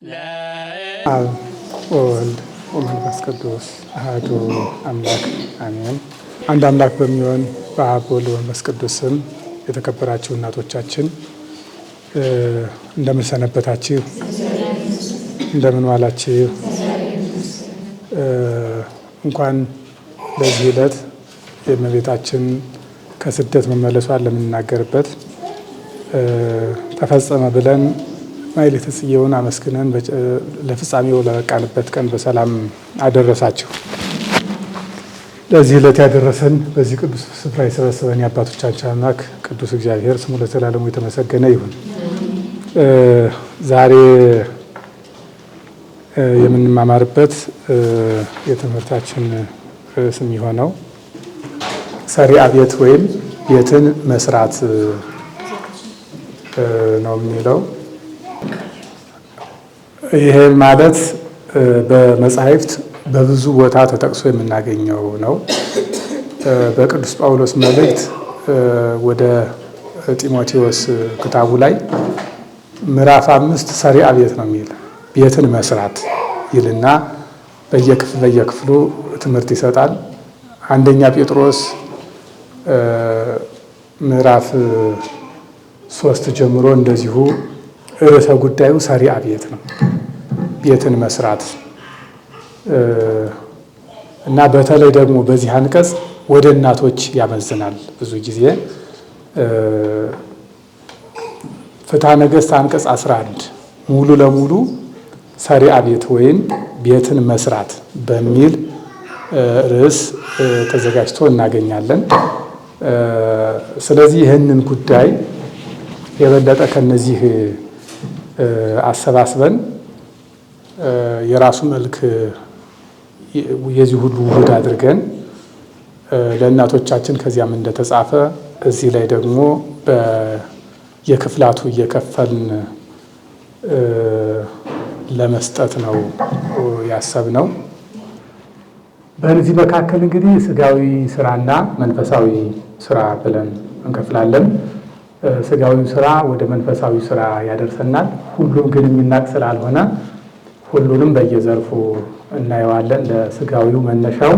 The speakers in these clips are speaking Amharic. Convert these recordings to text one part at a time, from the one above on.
አብ ወወልድ ወመንፈስ ቅዱስ አሐዱ አምላክ አሜን። አንድ አምላክ በሚሆን በአብ ወልድ ወመንፈስ ቅዱስ ስም የተከበራችሁ እናቶቻችን እንደምን ሰነበታችሁ? እንደምን ዋላችሁ? እንኳን ለዚህ ዕለት የእመቤታችን ከስደት መመለሷን ለምንናገርበት ተፈጸመ ብለን ማኅሌተ ጽጌውን አመስግነን ለፍጻሜው ለበቃንበት ቀን በሰላም አደረሳችሁ። ለዚህ ዕለት ያደረሰን በዚህ ቅዱስ ስፍራ የሰበሰበን የአባቶቻችን አምላክ ቅዱስ እግዚአብሔር ስሙ ለዘላለሙ የተመሰገነ ይሁን። ዛሬ የምንማማርበት የትምህርታችን ርዕስ የሚሆነው ሰሪዓ ቤት ወይም ቤትን መስራት ነው የሚለው። ይሄ ማለት በመጻሕፍት በብዙ ቦታ ተጠቅሶ የምናገኘው ነው። በቅዱስ ጳውሎስ መልእክት ወደ ጢሞቴዎስ ክታቡ ላይ ምዕራፍ 5 ሰሪዓ ቤት ነው የሚል ቤትን መስራት ይልና በየክፍሉ ትምህርት ይሰጣል። አንደኛ ጴጥሮስ ምዕራፍ 3 ጀምሮ እንደዚሁ ርዕሰ ጉዳዩ ሰሪዓ ቤት ነው፣ ቤትን መስራት እና በተለይ ደግሞ በዚህ አንቀጽ ወደ እናቶች ያመዝናል። ብዙ ጊዜ ፍትሐ ነገሥት አንቀጽ 11 ሙሉ ለሙሉ ሰሪዓ ቤት ወይም ቤትን መስራት በሚል ርዕስ ተዘጋጅቶ እናገኛለን። ስለዚህ ይህንን ጉዳይ የበለጠ ከነዚህ አሰባስበን የራሱ መልክ የዚህ ሁሉ ውህድ አድርገን ለእናቶቻችን ከዚያም እንደተጻፈ እዚህ ላይ ደግሞ የክፍላቱ እየከፈልን ለመስጠት ነው ያሰብነው። በዚህ መካከል እንግዲህ ስጋዊ ስራና መንፈሳዊ ስራ ብለን እንከፍላለን። ስጋዊ ስራ ወደ መንፈሳዊ ስራ ያደርሰናል። ሁሉም ግን የሚናቅ ስላልሆነ ሁሉንም በየዘርፉ እናየዋለን። ለስጋዊው መነሻው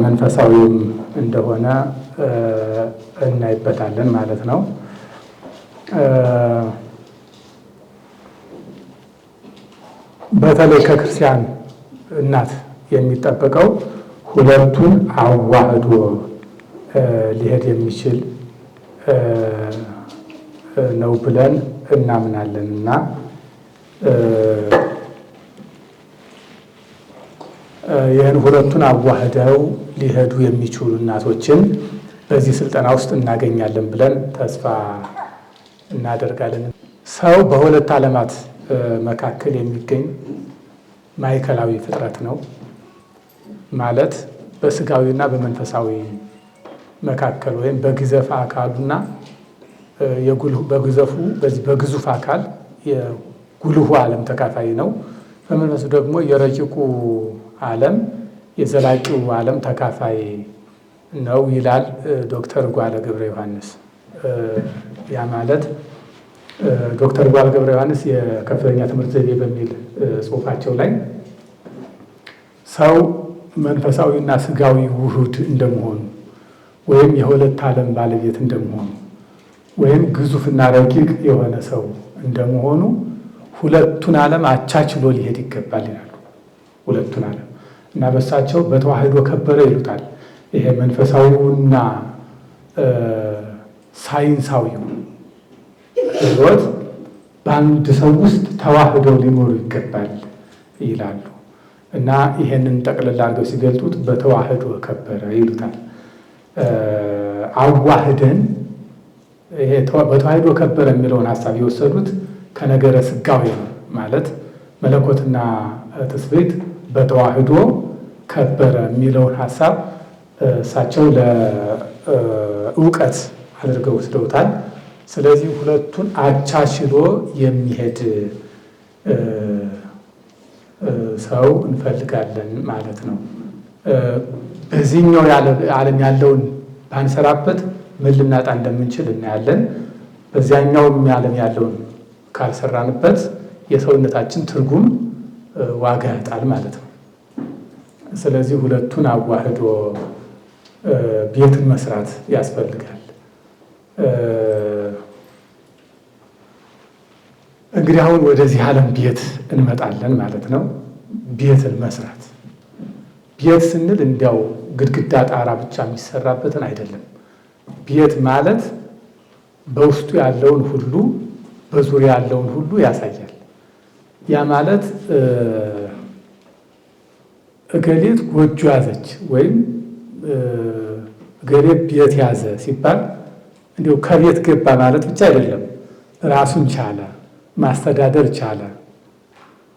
መንፈሳዊም እንደሆነ እናይበታለን ማለት ነው። በተለይ ከክርስቲያን እናት የሚጠበቀው ሁለቱን አዋህዶ ሊሄድ የሚችል ነው ብለን እናምናለን እና ይህን ሁለቱን አዋህደው ሊሄዱ የሚችሉ እናቶችን በዚህ ስልጠና ውስጥ እናገኛለን ብለን ተስፋ እናደርጋለን። ሰው በሁለት ዓለማት መካከል የሚገኝ ማዕከላዊ ፍጥረት ነው ማለት በስጋዊና በመንፈሳዊ መካከል ወይም በግዘፍ አካሉና በግዙፍ አካል የጉልሁ ዓለም ተካፋይ ነው። በመንፈሱ ደግሞ የረቂቁ ዓለም የዘላቂው ዓለም ተካፋይ ነው ይላል ዶክተር ጓለ ገብረ ዮሐንስ። ያ ማለት ዶክተር ጓለ ገብረ ዮሐንስ የከፍተኛ ትምህርት ዘይቤ በሚል ጽሑፋቸው ላይ ሰው መንፈሳዊና ስጋዊ ውህድ እንደመሆኑ ወይም የሁለት ዓለም ባለቤት እንደመሆኑ ወይም ግዙፍና ረቂቅ የሆነ ሰው እንደመሆኑ ሁለቱን ዓለም አቻችሎ ሊሄድ ይገባል ይላሉ። ሁለቱን ዓለም እና በሳቸው በተዋህዶ ከበረ ይሉታል። ይሄ መንፈሳዊውና ሳይንሳዊው ሕይወት በአንድ ሰው ውስጥ ተዋህደው ሊኖሩ ይገባል ይላሉ እና ይሄንን ጠቅልላ አድርገው ሲገልጡት በተዋህዶ ከበረ ይሉታል። አዋህደን ይሄ በተዋህዶ ከበረ የሚለውን ሀሳብ የወሰዱት ከነገረ ስጋዌ ነው። ማለት መለኮትና ትስብእት በተዋህዶ ከበረ የሚለውን ሀሳብ እሳቸው ለእውቀት አድርገው ወስደውታል። ስለዚህ ሁለቱን አቻችሎ የሚሄድ ሰው እንፈልጋለን ማለት ነው። በዚህኛው ዓለም ያለውን ባንሰራበት ምን ልናጣ እንደምንችል እናያለን። በዚያኛውም ዓለም ያለውን ካልሰራንበት የሰውነታችን ትርጉም ዋጋ ያጣል ማለት ነው። ስለዚህ ሁለቱን አዋህዶ ቤትን መስራት ያስፈልጋል። እንግዲህ አሁን ወደዚህ ዓለም ቤት እንመጣለን ማለት ነው። ቤትን መስራት ቤት ስንል እንዲያው ግድግዳ ጣራ ብቻ የሚሰራበትን አይደለም። ቤት ማለት በውስጡ ያለውን ሁሉ በዙሪያ ያለውን ሁሉ ያሳያል። ያ ማለት እገሌት ጎጆ ያዘች ወይም እገሌ ቤት ያዘ ሲባል እንዲያው ከቤት ገባ ማለት ብቻ አይደለም። ራሱን ቻለ፣ ማስተዳደር ቻለ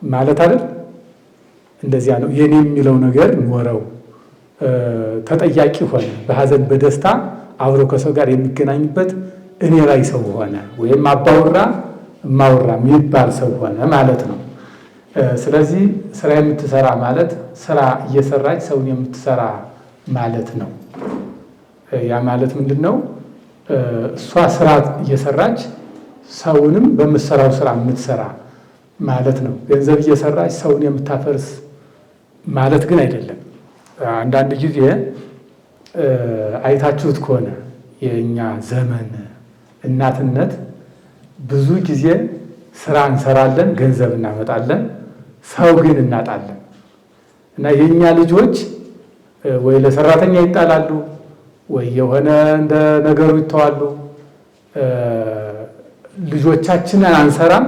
ማለት አይደል? እንደዚያ ነው። የኔ የሚለው ነገር ኖረው፣ ተጠያቂ ሆነ፣ በሐዘን በደስታ አብሮ ከሰው ጋር የሚገናኝበት እኔ ላይ ሰው ሆነ፣ ወይም አባወራ እማወራ የሚባል ሰው ሆነ ማለት ነው። ስለዚህ ስራ የምትሰራ ማለት ስራ እየሰራች ሰውን የምትሰራ ማለት ነው። ያ ማለት ምንድን ነው? እሷ ስራ እየሰራች ሰውንም በምትሰራው ስራ የምትሰራ ማለት ነው። ገንዘብ እየሰራች ሰውን የምታፈርስ ማለት ግን አይደለም። አንዳንድ ጊዜ አይታችሁት ከሆነ የእኛ ዘመን እናትነት ብዙ ጊዜ ስራ እንሰራለን፣ ገንዘብ እናመጣለን፣ ሰው ግን እናጣለን። እና የእኛ ልጆች ወይ ለሰራተኛ ይጣላሉ፣ ወይ የሆነ እንደ ነገሩ ይተዋሉ። ልጆቻችንን አንሰራም፣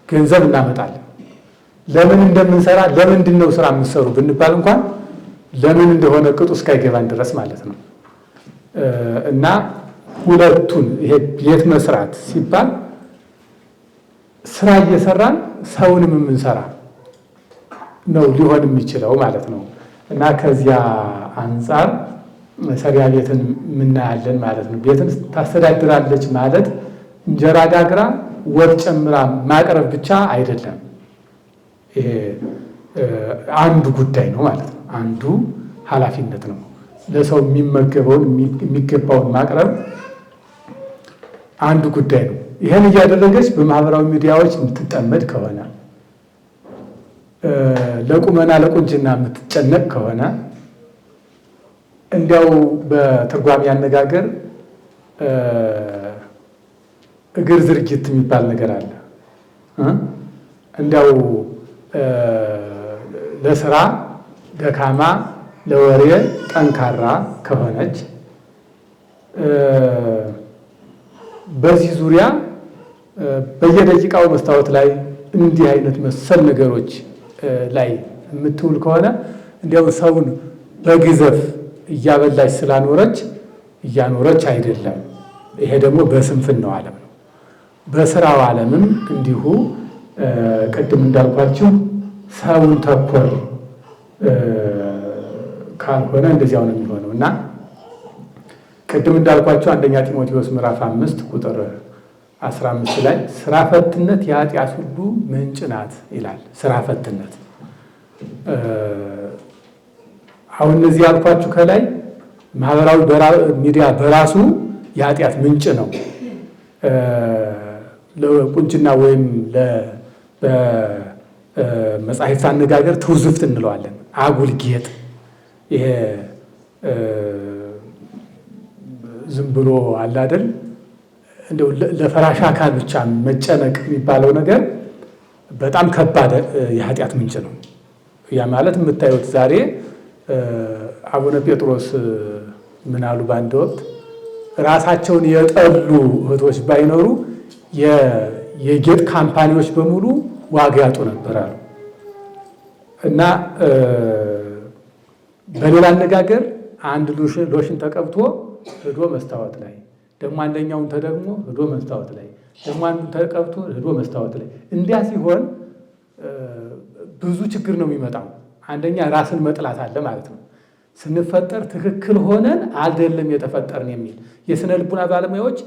ገንዘብ እናመጣለን። ለምን እንደምንሰራ ለምንድን ነው ስራ የምትሰሩ ብንባል እንኳን ለምን እንደሆነ ቅጡ እስካይገባን ድረስ ማለት ነው። እና ሁለቱን ይሄ ቤት መስራት ሲባል ስራ እየሰራን ሰውንም የምንሰራ ነው ሊሆን የሚችለው ማለት ነው። እና ከዚያ አንጻር ሰሪያ ቤትን የምናያለን ማለት ነው። ቤትን ታስተዳድራለች ማለት እንጀራ ጋግራ ወጥ ጨምራ ማቅረብ ብቻ አይደለም። ይሄ አንዱ ጉዳይ ነው ማለት ነው። አንዱ ኃላፊነት ነው። ለሰው የሚመገበውን የሚገባውን ማቅረብ አንዱ ጉዳይ ነው። ይህን እያደረገች በማህበራዊ ሚዲያዎች የምትጠመድ ከሆነ ለቁመና ለቁንጅና የምትጨነቅ ከሆነ እንዲያው በትርጓሜ አነጋገር እግር ዝርጊት የሚባል ነገር አለ። እንዲያው ለስራ ደካማ ለወሬ ጠንካራ ከሆነች በዚህ ዙሪያ በየደቂቃው መስታወት ላይ እንዲህ አይነት መሰል ነገሮች ላይ የምትውል ከሆነ እንዲያው ሰውን በግዘፍ እያበላች ስላኖረች እያኖረች አይደለም። ይሄ ደግሞ በስንፍናው ዓለም ነው። በስራው ዓለምም እንዲሁ ቅድም እንዳልኳችሁ ሰውን ተኮር ካልሆነ እንደዚያው ነው የሚሆነው እና ቅድም እንዳልኳችሁ አንደኛ ጢሞቴዎስ ምዕራፍ 5 ቁጥር 15 ላይ ስራ ፈትነት የኃጢአት ሁሉ ምንጭ ናት ይላል። ስራ ፈትነት አሁን እነዚህ ያልኳችሁ ከላይ ማህበራዊ ሚዲያ በራሱ የኃጢአት ምንጭ ነው። ለቁንጅና ወይም በመጻሕፍት አነጋገር ትውዝፍት እንለዋለን። አጉል ጌጥ፣ ይሄ ዝም ብሎ አለ አይደል እንደው ለፈራሽ አካል ብቻ መጨነቅ የሚባለው ነገር በጣም ከባድ የኃጢአት ምንጭ ነው። ያ ማለት የምታዩት ዛሬ አቡነ ጴጥሮስ ምን አሉ? በአንድ ወቅት ራሳቸውን የጠሉ እህቶች ባይኖሩ የጌጥ ካምፓኒዎች በሙሉ ዋጋ ያጡ ነበር አሉ። እና በሌላ አነጋገር አንድ ሎሽን ተቀብቶ ሄዶ መስታወት ላይ ደግሞ አንደኛውን ተደግሞ ሄዶ መስታወት ላይ ደግሞ አንዱን ተቀብቶ ሄዶ መስታወት ላይ እንዲያ ሲሆን ብዙ ችግር ነው የሚመጣው። አንደኛ ራስን መጥላት አለ ማለት ነው። ስንፈጠር ትክክል ሆነን አይደለም የተፈጠርን የሚል የስነ ልቡና ባለሙያዎች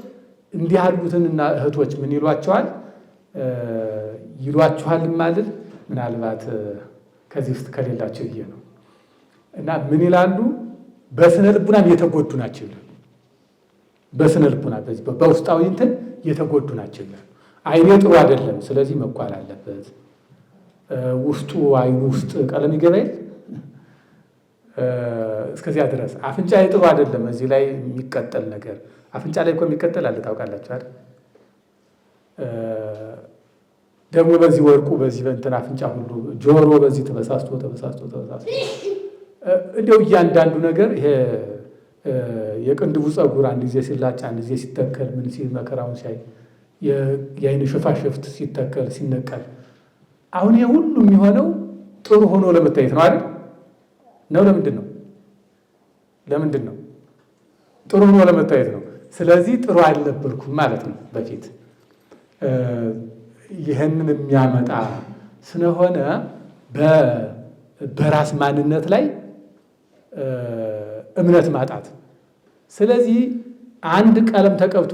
እንዲህ ያሉትንና እህቶች ምን ይሏቸዋል? ይሏቸዋል ማለት ምናልባት ከዚህ ውስጥ ከሌላቸው ይሄ ነው። እና ምን ይላሉ? በስነ ልቡናም የተጎዱ ናቸው ይላሉ። በስነ ልቡና በውስጣዊ እንትን የተጎዱ ናቸው ይላሉ። አይኔ ጥሩ አይደለም፣ ስለዚህ መኳል አለበት ውስጡ አይኑ ውስጥ ቀለም ይገባል። እስከዚያ ድረስ አፍንጫ ጥሩ አይደለም። እዚህ ላይ የሚቀጠል ነገር አፍንጫ ላይ እኮ የሚቀጠል አለ ታውቃላችሁ አይደል? ደግሞ በዚህ ወርቁ በዚህ በእንትን አፍንጫ ሁሉ ጆሮ በዚህ ተበሳስቶ እንደው እያንዳንዱ ነገር ይሄ የቅንድቡ ፀጉር አንድ ጊዜ ሲላጭ አንድ ጊዜ ሲተከል ምን ሲል መከራውን ሲያይ የአይን ሽፋሽፍት ሲተከል ሲነቀል አሁን ይሄ ሁሉ የሚሆነው ጥሩ ሆኖ ለመታየት ነው አይደል? ነው ለምንድን ነው? ጥሩ ሆኖ ለመታየት ነው። ስለዚህ ጥሩ አልነበርኩም ማለት ነው በፊት። ይህንን የሚያመጣ ስለሆነ በራስ ማንነት ላይ እምነት ማጣት። ስለዚህ አንድ ቀለም ተቀብቶ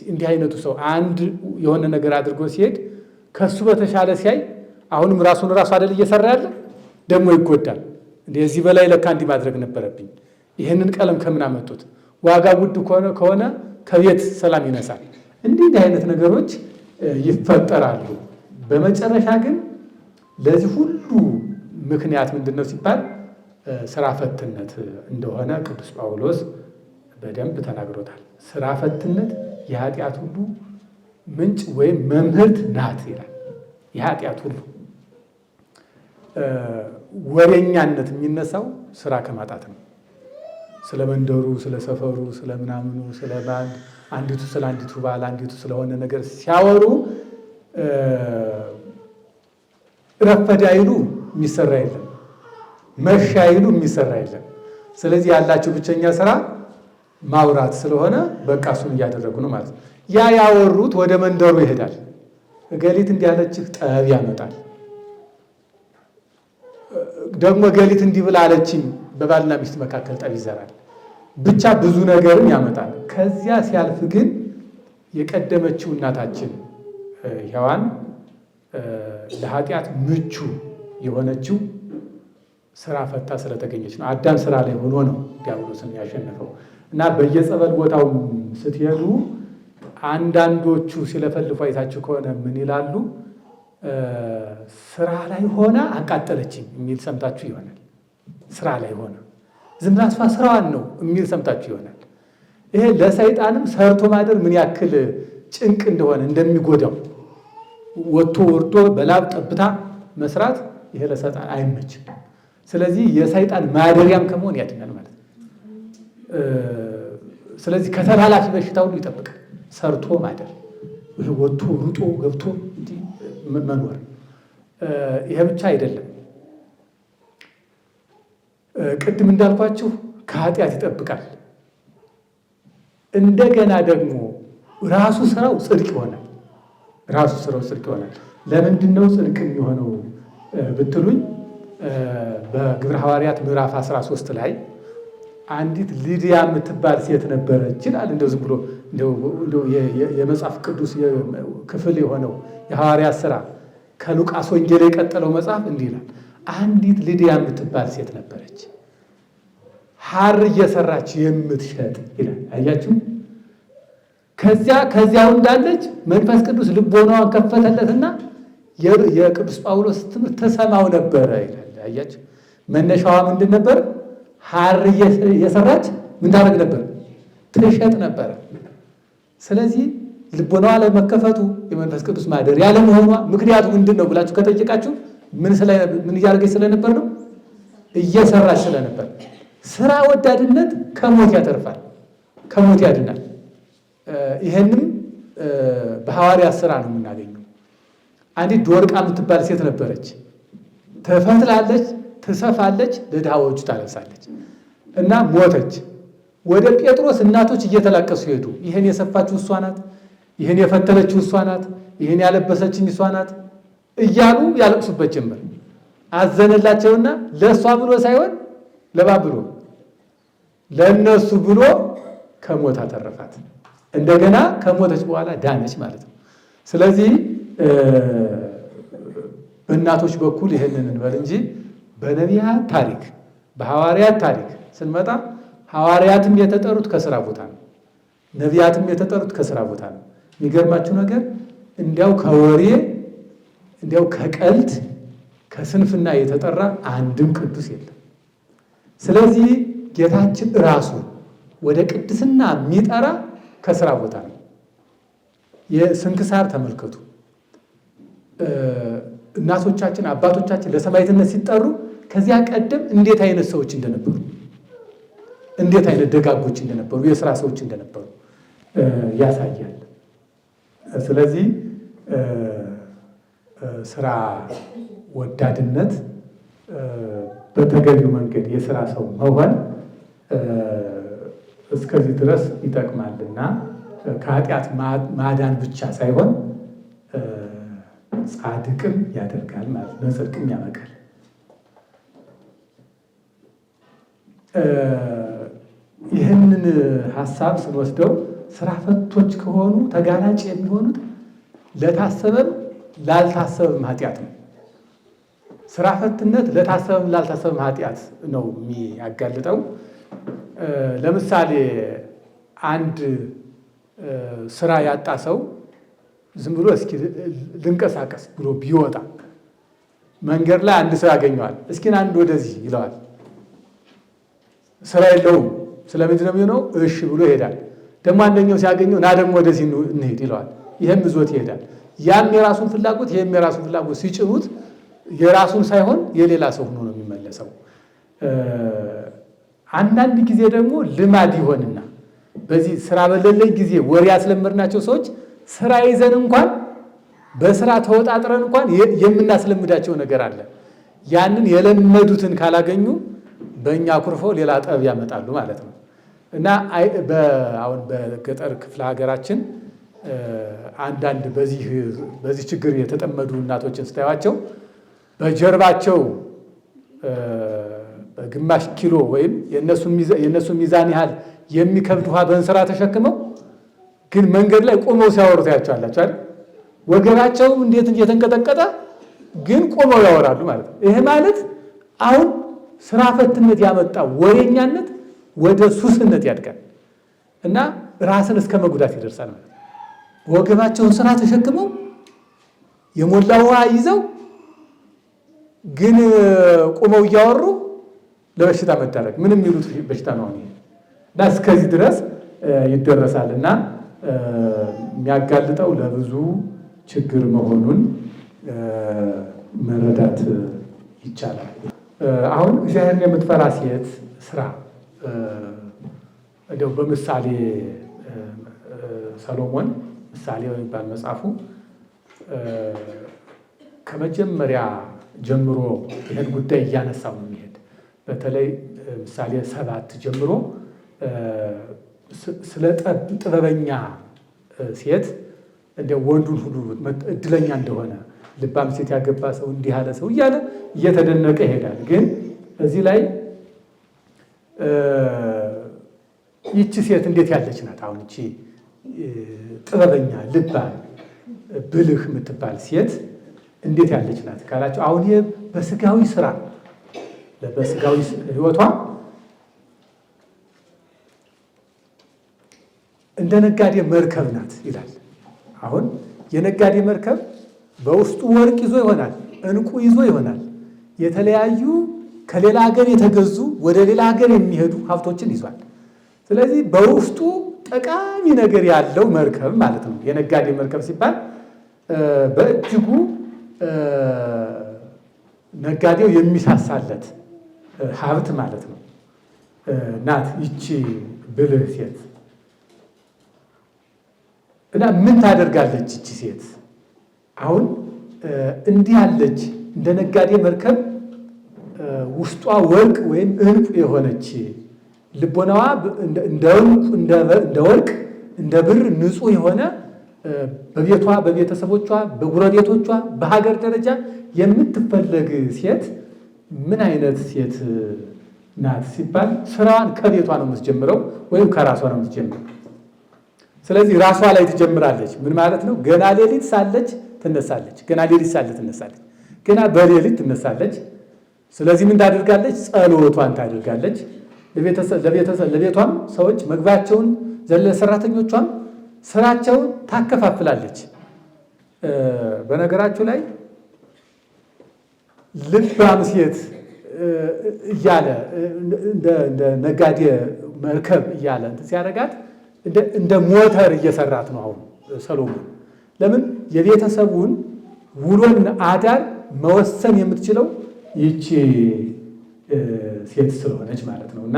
እንዲህ አይነቱ ሰው አንድ የሆነ ነገር አድርጎ ሲሄድ ከሱ በተሻለ ሲያይ አሁንም ራሱን አይደል እየሰራ ያለ ደግሞ ይጎዳል። እንደዚህ በላይ ለካ እንዲህ ማድረግ ነበረብኝ። ይህንን ቀለም ከምን አመጡት? ዋጋ ውድ ከሆነ ከቤት ሰላም ይነሳል። እንዲህ አይነት ነገሮች ይፈጠራሉ። በመጨረሻ ግን ለዚህ ሁሉ ምክንያት ምንድነው ሲባል ስራ ፈትነት እንደሆነ ቅዱስ ጳውሎስ በደንብ ተናግሮታል። ስራ ፈትነት የኃጢአት ሁሉ ምንጭ ወይም መምህርት ናት ይላል። የኃጢአት ሁሉ ወሬኛነት የሚነሳው ስራ ከማጣት ነው። ስለ መንደሩ፣ ስለ ሰፈሩ፣ ስለ ምናምኑ፣ ስለ አንዲቱ ስለ አንዲቱ ባል አንዲቱ ስለሆነ ነገር ሲያወሩ ረፈደ አይሉ የሚሰራ የለም፣ መሻ አይሉ የሚሰራ የለም። ስለዚህ ያላቸው ብቸኛ ስራ ማውራት ስለሆነ በቃ እሱን እያደረጉ ነው ማለት ነው። ያ ያወሩት ወደ መንደሩ ይሄዳል። እገሊት እንዲያለችህ ጠብ ያመጣል። ደግሞ እገሊት እንዲህ ብላ አለችኝ በባልና ሚስት መካከል ጠብ ይዘራል። ብቻ ብዙ ነገርን ያመጣል። ከዚያ ሲያልፍ ግን የቀደመችው እናታችን ሔዋን ለኃጢአት ምቹ የሆነችው ስራ ፈታ ስለተገኘች ነው። አዳም ስራ ላይ ሆኖ ነው ዲያብሎስን ያሸነፈው። እና በየጸበል ቦታው ስትሄዱ አንዳንዶቹ ሲለፈልፉ አይታችሁ ከሆነ ምን ይላሉ? ስራ ላይ ሆና አቃጠለችኝ የሚል ሰምታችሁ ይሆናል። ስራ ላይ ሆና ዝም ብላ እሷ ስራዋን ነው የሚል ሰምታችሁ ይሆናል። ይሄ ለሰይጣንም ሰርቶ ማደር ምን ያክል ጭንቅ እንደሆነ እንደሚጎዳው ወጥቶ ወርዶ በላብ ጠብታ መስራት ይሄ ለሰይጣን አይመችም። ስለዚህ የሰይጣን ማደሪያም ከመሆን ያድናል ማለት ነው። ስለዚህ ከተላላፊ በሽታ ሁሉ ይጠብቃል። ሰርቶ ማደር፣ ይሄ ወጥቶ ሩጦ ገብቶ መኖር። ይሄ ብቻ አይደለም። ቅድም እንዳልኳችሁ ከኃጢአት ይጠብቃል። እንደገና ደግሞ ራሱ ስራው ጽድቅ ይሆናል። ለምንድን ነው ጽድቅ የሚሆነው ብትሉኝ በግብረ ሐዋርያት ምዕራፍ 13 ላይ አንዲት ሊዲያ የምትባል ሴት ነበረች ይላል። እንደው ዝም ብሎ እንደው የመጽሐፍ ቅዱስ ክፍል የሆነው የሐዋርያት ሥራ ከሉቃስ ወንጌል የቀጠለው መጽሐፍ እንዲህ ይላል። አንዲት ሊዲያ የምትባል ሴት ነበረች፣ ሐር እየሰራች የምትሸጥ ይላል። አያችሁ፣ ከዚያው እንዳለች መንፈስ ቅዱስ ልቦናዋን ከፈተለትና የቅዱስ ጳውሎስ ትምህርት ተሰማው ነበረ ይላል። አያችሁ፣ መነሻዋ ምንድን ነበር? ሐር እየሰራች ምን ታደርግ ነበር? ትሸጥ ነበረ። ስለዚህ ልቦናዋ ላይ መከፈቱ የመንፈስ ቅዱስ ማደሪያ ያለመሆኗ ምክንያቱ ምንድን ነው ብላችሁ ከጠየቃችሁ ምን እያደረገች ስለነበር ነው? እየሰራች ስለነበር። ስራ ወዳድነት ከሞት ያተርፋል፣ ከሞት ያድናል። ይሄንም በሐዋርያት ሥራ ነው የምናገኘው። አንዲት ዶርቃ የምትባል ሴት ነበረች። ትፈትላለች፣ ትሰፋለች፣ ለድሃዎቹ ታለብሳለች እና ሞተች። ወደ ጴጥሮስ እናቶች እየተላቀሱ ሄዱ። ይህን የሰፋችው እሷ ናት፣ ይህን የፈተለችው እሷ ናት፣ ይህን ያለበሰችኝ እሷ ናት እያሉ ያለቅሱበት ጀመር። አዘነላቸውና ለእሷ ብሎ ሳይሆን ለባ ብሎ ለእነሱ ብሎ ከሞት አተረፋት። እንደገና ከሞተች በኋላ ዳነች ማለት ነው። ስለዚህ በእናቶች በኩል ይህንን እንበል እንጂ በነቢያት ታሪክ በሐዋርያት ታሪክ ስንመጣ ሐዋርያትም የተጠሩት ከስራ ቦታ ነው። ነቢያትም የተጠሩት ከስራ ቦታ ነው። የሚገርማችሁ ነገር እንዲያው ከወሬ እንዲያው ከቀልድ ከስንፍና የተጠራ አንድም ቅዱስ የለም። ስለዚህ ጌታችን ራሱ ወደ ቅድስና የሚጠራ ከስራ ቦታ ነው። የስንክሳር ተመልከቱ። እናቶቻችን አባቶቻችን ለሰማዕትነት ሲጠሩ ከዚያ ቀደም እንዴት አይነት ሰዎች እንደነበሩ፣ እንዴት አይነት ደጋጎች እንደነበሩ፣ የስራ ሰዎች እንደነበሩ ያሳያል። ስለዚህ ስራ ወዳድነት በተገቢው መንገድ የስራ ሰው መሆን እስከዚህ ድረስ ይጠቅማልና ከኃጢአት ማዳን ብቻ ሳይሆን ጻድቅም ያደርጋል ማለት ነው፣ ጽድቅም ያበቃል። ይህንን ሀሳብ ስንወስደው ስራ ፈቶች ከሆኑ ተጋላጭ የሚሆኑት ለታሰበም ላልታሰበም ኃጢአት ነው። ስራ ፈትነት ለታሰበም ላልታሰበም ኃጢአት ነው የሚያጋልጠው። ለምሳሌ አንድ ስራ ያጣ ሰው ዝም ብሎ እስኪ ልንቀሳቀስ ብሎ ቢወጣ መንገድ ላይ አንድ ሰው ያገኘዋል። እስኪን አንድ ወደዚህ ይለዋል። ስራ የለውም። ስለምንድን ነው የሚሆነው? እሺ ብሎ ይሄዳል። ደግሞ አንደኛው ሲያገኘው ና ደግሞ ወደዚህ እንሄድ ይለዋል። ይህም ይዞት ይሄዳል። ያም የራሱን ፍላጎት ይህም የራሱን ፍላጎት ሲጭኑት የራሱን ሳይሆን የሌላ ሰው ሆኖ ነው የሚመለሰው። አንዳንድ ጊዜ ደግሞ ልማድ ይሆንና በዚህ ስራ በሌለኝ ጊዜ ወሬ ያስለመድናቸው ሰዎች ስራ ይዘን እንኳን በስራ ተወጣጥረን እንኳን የምናስለምዳቸው ነገር አለ። ያንን የለመዱትን ካላገኙ በእኛ ኩርፈው ሌላ ጠብ ያመጣሉ ማለት ነው። እና አሁን በገጠር ክፍለ ሀገራችን አንዳንድ በዚህ ችግር የተጠመዱ እናቶችን ስታዩዋቸው በጀርባቸው በግማሽ ኪሎ ወይም የእነሱ ሚዛን ያህል የሚከብድ ውሃ በእንስራ ተሸክመው ግን መንገድ ላይ ቆመው ሲያወሩ ታያቸዋላችሁ አይደል? ወገባቸው እንዴት እየተንቀጠቀጠ ግን ቆመው ያወራሉ ማለት ነው። ይሄ ማለት አሁን ስራ ፈትነት ያመጣው ወሬኛነት ወደ ሱስነት ያድጋል እና ራስን እስከ መጉዳት ይደርሳል ማለት ነው። ወገባቸውን ስራ ተሸክመው የሞላ ውሃ ይዘው ግን ቆመው እያወሩ ለበሽታ መዳረግ ምንም የሚሉት በሽታ ነው እና እስከዚህ ድረስ ይደረሳል እና የሚያጋልጠው ለብዙ ችግር መሆኑን መረዳት ይቻላል። አሁን እግዚአብሔርን የምትፈራ ሴት ስራ እንደው በምሳሌ ሰሎሞን ምሳሌ የሚባል መጽሐፉ ከመጀመሪያ ጀምሮ ይህን ጉዳይ እያነሳው ነው የሚሄድ። በተለይ ምሳሌ 7 ጀምሮ ስለ ጥበበኛ ሴት እንደ ወንዱን ሁሉ እድለኛ እንደሆነ ልባም ሴት ያገባ ሰው እንዲህ ያለ ሰው እያለ እየተደነቀ ይሄዳል። ግን እዚህ ላይ ይቺ ሴት እንዴት ያለች ናት? አሁን ይቺ ጥበበኛ ልባም ብልህ የምትባል ሴት እንዴት ያለች ናት ካላቸው፣ አሁን ይሄ በስጋዊ ስራ በስጋዊ ህይወቷ እንደ ነጋዴ መርከብ ናት ይላል። አሁን የነጋዴ መርከብ በውስጡ ወርቅ ይዞ ይሆናል፣ ዕንቁ ይዞ ይሆናል፣ የተለያዩ ከሌላ ሀገር የተገዙ ወደ ሌላ ሀገር የሚሄዱ ሀብቶችን ይዟል። ስለዚህ በውስጡ ጠቃሚ ነገር ያለው መርከብ ማለት ነው። የነጋዴ መርከብ ሲባል በእጅጉ ነጋዴው የሚሳሳለት ሀብት ማለት ነው ናት ይቺ ብልህ ሴት። እና ምን ታደርጋለች ይቺ ሴት? አሁን እንዲህ ያለች እንደ ነጋዴ መርከብ ውስጧ ወርቅ ወይም ዕንቁ የሆነች ልቦናዋ እንደ ወርቅ እንደ ብር ንጹህ የሆነ በቤቷ በቤተሰቦቿ በጉረቤቶቿ በሀገር ደረጃ የምትፈለግ ሴት ምን አይነት ሴት ናት ሲባል ስራዋን ከቤቷ ነው የምትጀምረው ወይም ከራሷ ነው የምትጀምረው። ስለዚህ ራሷ ላይ ትጀምራለች። ምን ማለት ነው? ገና ሌሊት ሳለች ትነሳለች። ገና ሌሊት ሳለ ትነሳለች። ገና በሌሊት ትነሳለች። ስለዚህ ምን ታደርጋለች? ጸሎቷን ታደርጋለች። ለቤቷም ሰዎች ምግባቸውን ለሰራተኞቿም ስራቸውን ታከፋፍላለች። በነገራችሁ ላይ ልባም ሴት እያለ እንደ ነጋዴ መርከብ እያለ ሲያደርጋት እንደ ሞተር እየሰራት ነው አሁን ሰሎሞን። ለምን የቤተሰቡን ውሎን አዳር መወሰን የምትችለው ይቺ ሴት ስለሆነች ማለት ነው። እና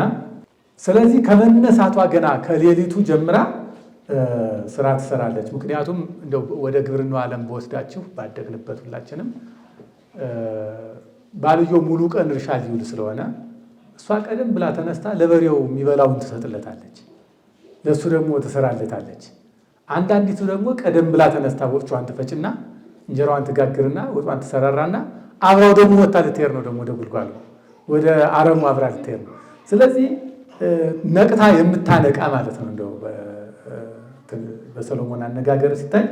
ስለዚህ ከመነሳቷ ገና ከሌሊቱ ጀምራ ስራ ትሰራለች። ምክንያቱም እንደው ወደ ግብርናው ዓለም በወስዳችሁ ባደግንበት ሁላችንም ባልየው ሙሉ ቀን እርሻ ሊውል ስለሆነ እሷ ቀደም ብላ ተነስታ ለበሬው የሚበላውን ትሰጥለታለች፣ ለእሱ ደግሞ ትሰራለታለች። አንዳንዲቱ ደግሞ ቀደም ብላ ተነስታ ወፍጯን ትፈጭና እንጀራዋን ትጋግርና ወጧን ትሰራራና አብራው ደግሞ ወጣ ልትሄድ ነው። ደግሞ ወደ ጉልጓሉ ወደ አረሙ አብራ ልትሄድ ነው። ስለዚህ ነቅታ የምታነቃ ማለት ነው። እንደው በሰሎሞን አነጋገር ሲታይ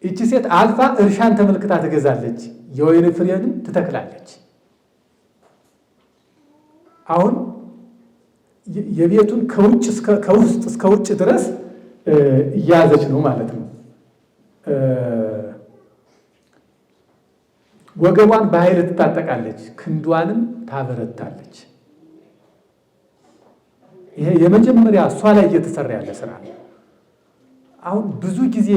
ይቺ ሴት አልፋ እርሻን ተመልክታ ትገዛለች፣ የወይን ፍሬንም ትተክላለች። አሁን የቤቱን ከውስጥ እስከ ውጭ ድረስ እያያዘች ነው ማለት ነው። ወገቧን በኃይል ትታጠቃለች፣ ክንዷንም ታበረታለች። ይሄ የመጀመሪያ እሷ ላይ እየተሰራ ያለ ስራ ነው። አሁን ብዙ ጊዜ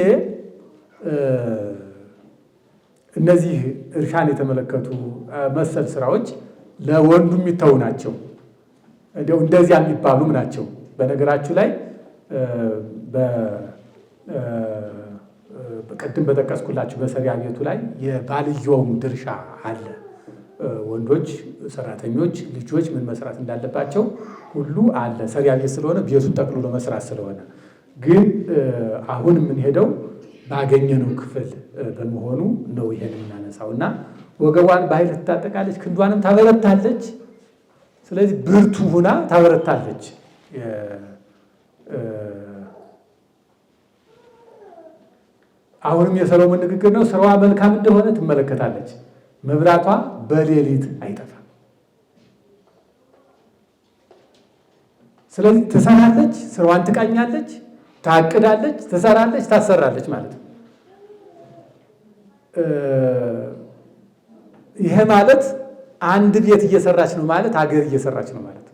እነዚህ እርሻን የተመለከቱ መሰል ስራዎች ለወንዱ የሚተው ናቸው። እንደው እንደዚያ የሚባሉም ናቸው። በነገራችሁ ላይ በቀደም በጠቀስኩላችሁ በሰሪያ ቤቱ ላይ የባልየውም ድርሻ አለ። ወንዶች ሰራተኞች፣ ልጆች ምን መስራት እንዳለባቸው ሁሉ አለ። ሰሪያ ቤት ስለሆነ ቤቱን ጠቅልሎ መስራት ስለሆነ፣ ግን አሁን የምንሄደው ባገኘነው ክፍል በመሆኑ ነው ይሄን የምናነሳው። እና ወገቧን በኃይል ትታጠቃለች፣ ክንዷንም ታበረታለች። ስለዚህ ብርቱ ሁና ታበረታለች። አሁንም የሰሎሞን ንግግር ነው። ስራዋ መልካም እንደሆነ ትመለከታለች፣ መብራቷ በሌሊት አይጠፋም። ስለዚህ ትሰራለች፣ ስራዋን ትቃኛለች፣ ታቅዳለች፣ ትሰራለች፣ ታሰራለች ማለት ነው። ይሄ ማለት አንድ ቤት እየሰራች ነው ማለት ሀገር እየሰራች ነው ማለት ነው።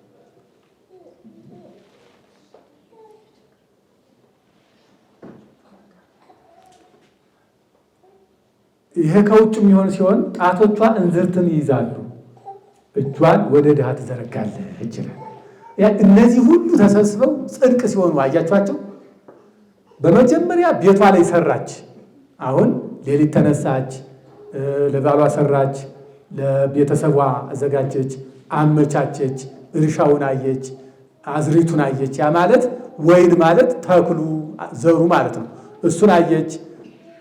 ይሄ ከውጭ የሚሆን ሲሆን ጣቶቿ እንዝርትን ይይዛሉ፣ እጇን ወደ ድሃ ትዘረጋለች ይችላል። እነዚህ ሁሉ ተሰብስበው ጽድቅ ሲሆኑ አያችኋቸው። በመጀመሪያ ቤቷ ላይ ሰራች። አሁን ሌሊት ተነሳች፣ ለባሏ ሰራች፣ ለቤተሰቧ አዘጋጀች፣ አመቻቸች፣ እርሻውን አየች፣ አዝሪቱን አየች። ያ ማለት ወይን ማለት ተክሉ ዘሩ ማለት ነው። እሱን አየች፣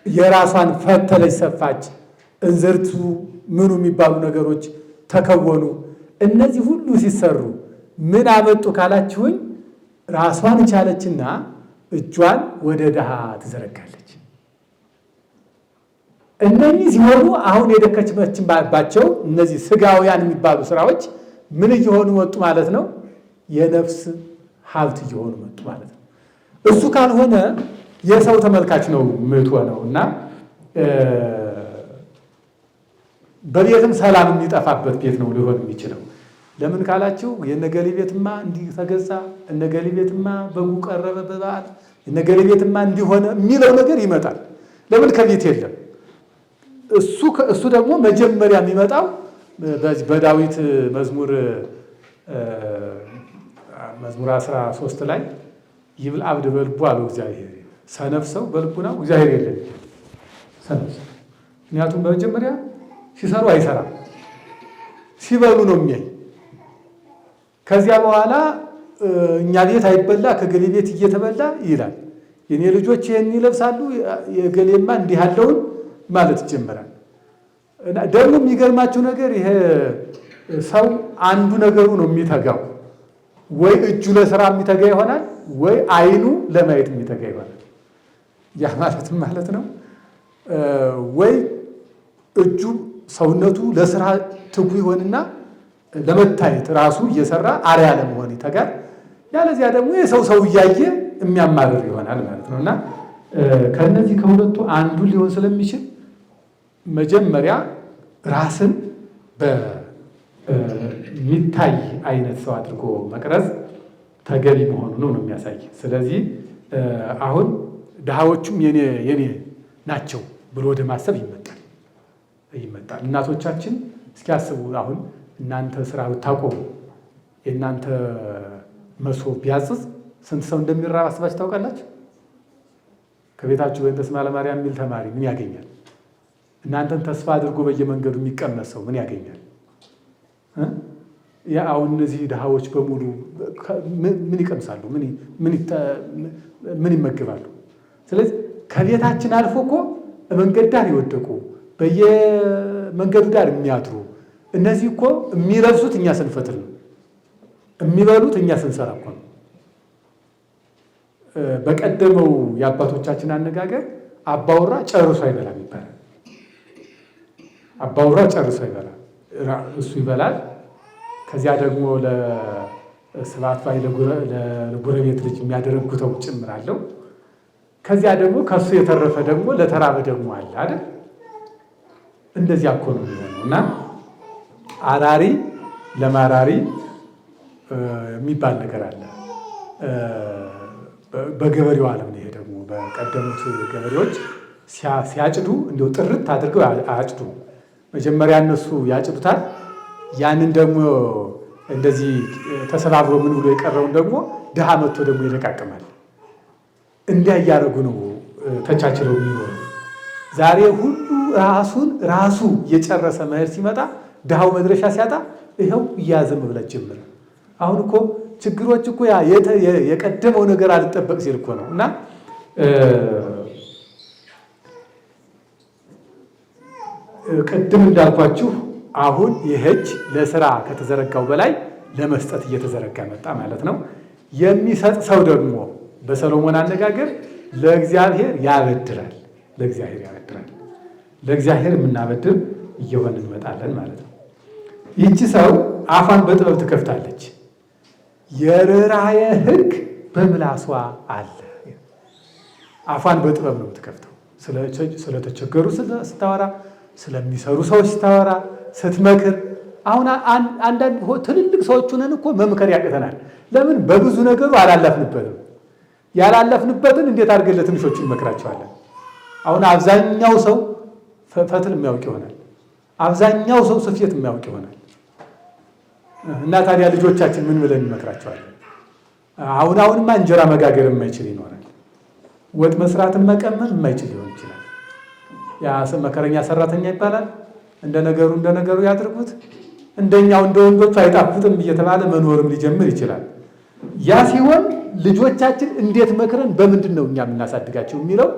የራሷን ፈተለች፣ ሰፋች፣ እንዝርቱ ምኑ የሚባሉ ነገሮች ተከወኑ። እነዚህ ሁሉ ሲሰሩ ምን አመጡ ካላችሁኝ ራሷን ቻለችና እጇን ወደ ድሃ ትዘረጋለች። እነዚህ ሲሆኑ አሁን የደከመችባቸው እነዚህ ስጋውያን የሚባሉ ስራዎች ምን እየሆኑ መጡ ማለት ነው? የነፍስ ሀብት እየሆኑ መጡ ማለት ነው። እሱ ካልሆነ የሰው ተመልካች ነው የምትሆነው እና በቤትም ሰላም የሚጠፋበት ቤት ነው ሊሆን የሚችለው። ለምን ካላችሁ የነገሌ ቤትማ እንዲህ ተገዛ፣ እነገሌ ቤትማ በጉ ቀረበ በበዓል፣ እነገሌ ቤትማ እንዲሆነ የሚለው ነገር ይመጣል። ለምን ከቤት የለም። እሱ ደግሞ መጀመሪያ የሚመጣው በዳዊት መዝሙር 13 ላይ ይብል አብድ በልቡ አለው እግዚአብሔር፣ ሰነፍ ሰው በልቡ ነው እግዚአብሔር የለም ሰነፍ ሰው። ምክንያቱም በመጀመሪያ ሲሰሩ አይሰራም፣ ሲበሉ ነው የሚያይ። ከዚያ በኋላ እኛ ቤት አይበላ ከገሌ ቤት እየተበላ ይላል። የኔ ልጆች ይህን ይለብሳሉ፣ የገሌማ እንዲህ ያለውን ማለት ይጀምራል። ደግሞ የሚገርማችሁ ነገር ይሄ ሰው አንዱ ነገሩ ነው የሚተጋው። ወይ እጁ ለስራ የሚተጋ ይሆናል፣ ወይ አይኑ ለማየት የሚተጋ ይሆናል። ያ ማለት ነው ወይ እጁ ሰውነቱ ለስራ ትጉ ይሆንና ለመታየት ራሱ እየሰራ አርያ ለመሆን ይተጋል። ያለዚያ ደግሞ የሰው እያየ የሚያማርር ይሆናል ማለት ነው። እና ከእነዚህ ከሁለቱ አንዱ ሊሆን ስለሚችል መጀመሪያ ራስን በሚታይ አይነት ሰው አድርጎ መቅረጽ ተገቢ መሆኑ ነው የሚያሳይ። ስለዚህ አሁን ድሃዎቹም የኔ ናቸው ብሎ ወደ ማሰብ ይመጣል። እናቶቻችን እስኪያስቡ አሁን እናንተ ስራ ብታቆሙ የእናንተ መሶብ ቢያጽጽ ስንት ሰው እንደሚራብ አስባችሁ ታውቃላችሁ? ከቤታችሁ ወይም በስመ ለማርያም የሚል ተማሪ ምን ያገኛል? እናንተን ተስፋ አድርጎ በየመንገዱ የሚቀመጥ ሰው ምን ያገኛል? አሁን እነዚህ ድሃዎች በሙሉ ምን ይቀምሳሉ? ምን ይመገባሉ? ስለዚህ ከቤታችን አልፎ እኮ መንገድ ዳር የወደቁ በየመንገዱ ዳር የሚያድሩ እነዚህ እኮ የሚለብሱት እኛ ስንፈትል ነው፣ የሚበሉት እኛ ስንሰራ እኮ ነው። በቀደመው የአባቶቻችን አነጋገር አባውራ ጨርሶ አይበላም ይባላል። አባውራ ጨርሶ አይበላም፣ እሱ ይበላል። ከዚያ ደግሞ ለስብሐት ባይ ለጎረቤት ልጅ የሚያደረጉተው ጭምር አለው። ከዚያ ደግሞ ከሱ የተረፈ ደግሞ ለተራበ ደግሞ አለ አይደል? እንደዚያ እኮ ነው የሚሆነው። እና አራሪ ለማራሪ የሚባል ነገር አለ በገበሬው ዓለም ነው። ይሄ ደግሞ በቀደሙት ገበሬዎች ሲያጭዱ እንደው ጥርት አድርገው አያጭዱ። መጀመሪያ እነሱ ያጭዱታል። ያንን ደግሞ እንደዚህ ተሰባብሮ ምን ብሎ የቀረውን ደግሞ ድሃ መጥቶ ደግሞ ይለቃቅማል። እንዲያ እያደረጉ ነው ተቻችለው የሚኖሩ። ዛሬ ሁሉ ራሱ የጨረሰ መሄድ ሲመጣ ድሃው መድረሻ ሲያጣ ይኸው እያዘ መብላት ጀመረ። አሁን እኮ ችግሮች እኮ የቀደመው ነገር አልጠበቅ ሲል እኮ ነው። እና ቅድም እንዳልኳችሁ አሁን ይህች ለስራ ከተዘረጋው በላይ ለመስጠት እየተዘረጋ መጣ ማለት ነው። የሚሰጥ ሰው ደግሞ በሰሎሞን አነጋገር ለእግዚአብሔር ያበድራል። ለእግዚአብሔር የምናበድር እየሆን እንመጣለን ማለት ነው። ይቺ ሰው አፏን በጥበብ ትከፍታለች፣ የርኅራኄ ሕግ በምላሷ አለ። አፏን በጥበብ ነው የምትከፍተው። ስለተቸገሩ ስታወራ፣ ስለሚሰሩ ሰዎች ስታወራ፣ ስትመክር። አሁን አንዳንድ ትልልቅ ሰዎች ሆነን እኮ መምከር ያቅተናል። ለምን? በብዙ ነገሩ አላለፍንበትም። ያላለፍንበትን እንዴት አድርገን ለትንሾቹ እንመክራቸዋለን? አሁን አብዛኛው ሰው ፈትል የሚያውቅ ይሆናል። አብዛኛው ሰው ስፌት የሚያውቅ ይሆናል። እና ታዲያ ልጆቻችን ምን ብለን እንመክራቸዋለን? አሁንማ እንጀራ መጋገር የማይችል ይኖራል። ወጥ መስራትን መቀመም የማይችል ሊሆን ይችላል። ያ መከረኛ ሰራተኛ ይባላል። እንደ ነገሩ ያድርጉት። እንደኛው እንደ ወንዶቹ አይጣፍጥም እየተባለ መኖርም ሊጀምር ይችላል። ያ ሲሆን ልጆቻችን እንዴት መክረን በምንድን ነው እኛ የምናሳድጋቸው የሚለው